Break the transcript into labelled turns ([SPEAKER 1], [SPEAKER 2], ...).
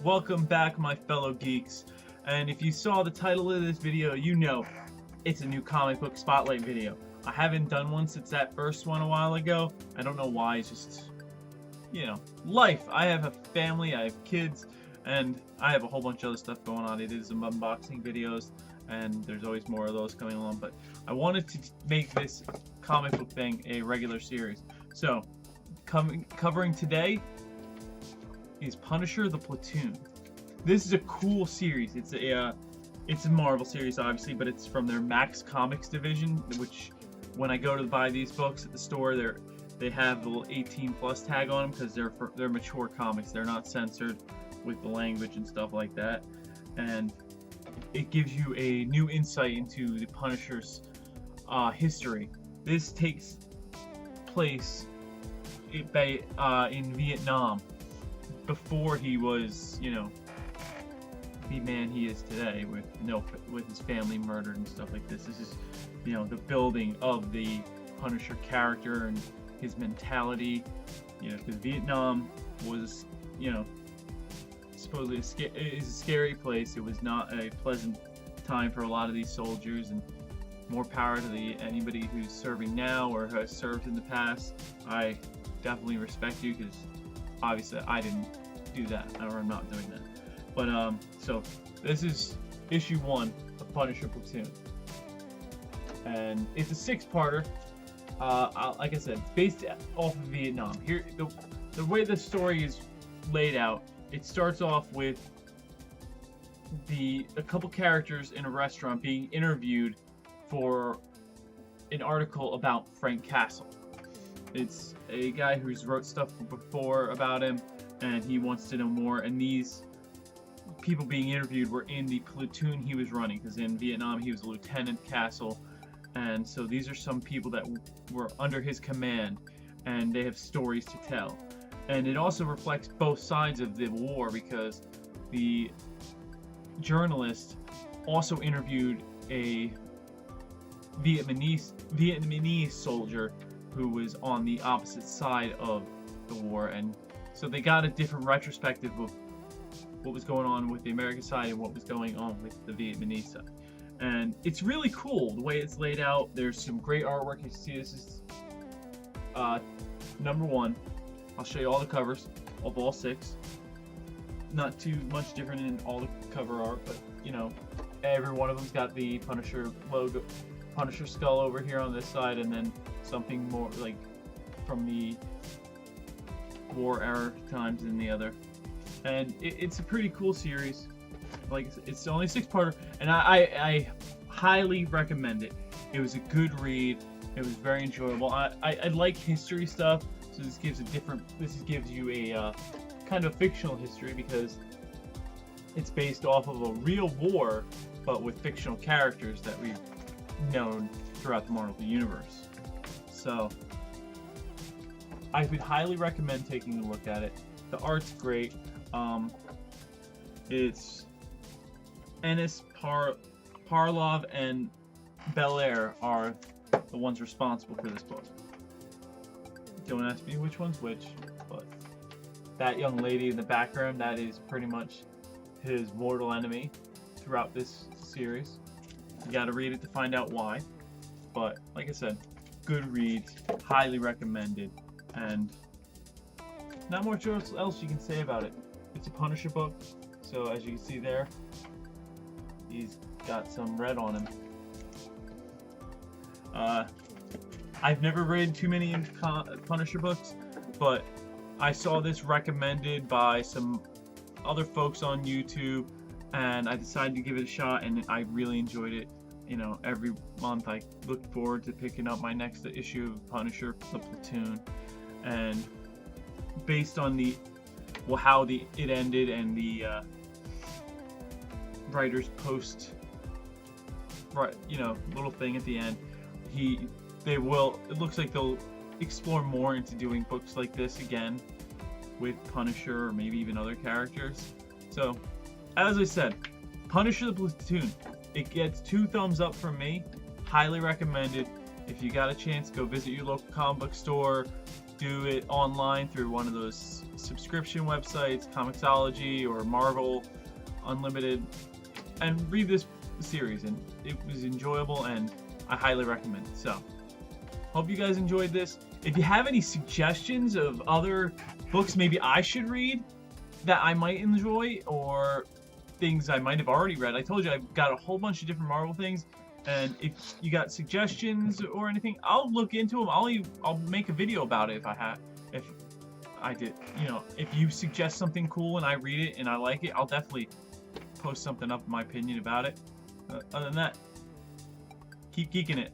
[SPEAKER 1] Welcome back, my fellow geeks. And if you saw the title of this video, you know it's a new comic book spotlight video. I haven't done one since that first one a while ago. I don't know why, it's just, life. I have a family, I have kids, and I have a whole bunch of other stuff going on. It is some unboxing videos, and there's always more of those coming along. But I wanted to make this comic book thing a regular series. So, covering today is Punisher the Platoon. This is a cool series. It's a Marvel series, obviously, but it's from their Max Comics division, which when I go to buy these books at the store, they have the little 18+ tag on them because they're mature comics. They're not censored with the language and stuff like that, and it gives you a new insight into the Punisher's history. This takes place in Vietnam before he was, the man he is today, with his family murdered and stuff like this. This is, the building of the Punisher character and his mentality. Because Vietnam was, supposedly a scary place. It was not a pleasant time for a lot of these soldiers, and more power to anybody who's serving now or has served in the past. I definitely respect you, because obviously I didn't do that, or I'm not doing that. But so this is issue 1 of Punisher Platoon, and it's a 6-parter. Like I said, it's based off of Vietnam. Here, the way the story is laid out, it starts off with a couple characters in a restaurant being interviewed for an article about Frank Castle. It's a guy who's wrote stuff before about him, and he wants to know more. And these people being interviewed were in the platoon he was running, because in Vietnam he was a Lieutenant Castle, and so these are some people that were under his command, and they have stories to tell. And it also reflects both sides of the war, because the journalist also interviewed a Vietnamese soldier who was on the opposite side of the war, and so they got a different retrospective of what was going on with the American side and what was going on with the Vietnamese side. And it's really cool the way it's laid out. There's some great artwork. You see, this is number 1. I'll show you all the covers of all 6. Not too much different in all the cover art, but every one of them's got the Punisher logo, Punisher skull over here on this side, and then something more like from the war era times in the other. And it's a pretty cool series. Like, it's only a 6-parter, and I highly recommend it. It was a good read. It was very enjoyable. I like history stuff, so this gives you a kind of fictional history, because it's based off of a real war, but with fictional characters that we've known throughout the Marvel Universe. So I would highly recommend taking a look at it. The art's great. It's Ennis Parlov and Belair are the ones responsible for this book. Don't ask me which one's which, but that young lady in the background, that is pretty much his mortal enemy throughout this series. You gotta read it to find out why. But like I said, good reads, highly recommended, and not much else you can say about it. It's a Punisher book, so as you can see there, he's got some red on him. I've never read too many Punisher books, but I saw this recommended by some other folks on YouTube, and I decided to give it a shot, and I really enjoyed it. Every month I look forward to picking up my next issue of Punisher the Platoon, and based on how it ended and the writer's post, little thing at the end, it looks like they'll explore more into doing books like this again with Punisher, or maybe even other characters. So, as I said, Punisher the Platoon, it gets 2 thumbs up from me. Highly recommended. If you got a chance, go visit your local comic book store, do it online through one of those subscription websites, Comixology or Marvel Unlimited, and read this series. And it was enjoyable, and I highly recommend it. So, hope you guys enjoyed this. If you have any suggestions of other books maybe I should read that I might enjoy, or things I might have already read, I told you I've got a whole bunch of different Marvel things. And if you got suggestions or anything, I'll look into them. I'll make a video about it if I did. You know, if you suggest something cool and I read it and I like it, I'll definitely post something up, my opinion about it. Other than that, keep geeking it.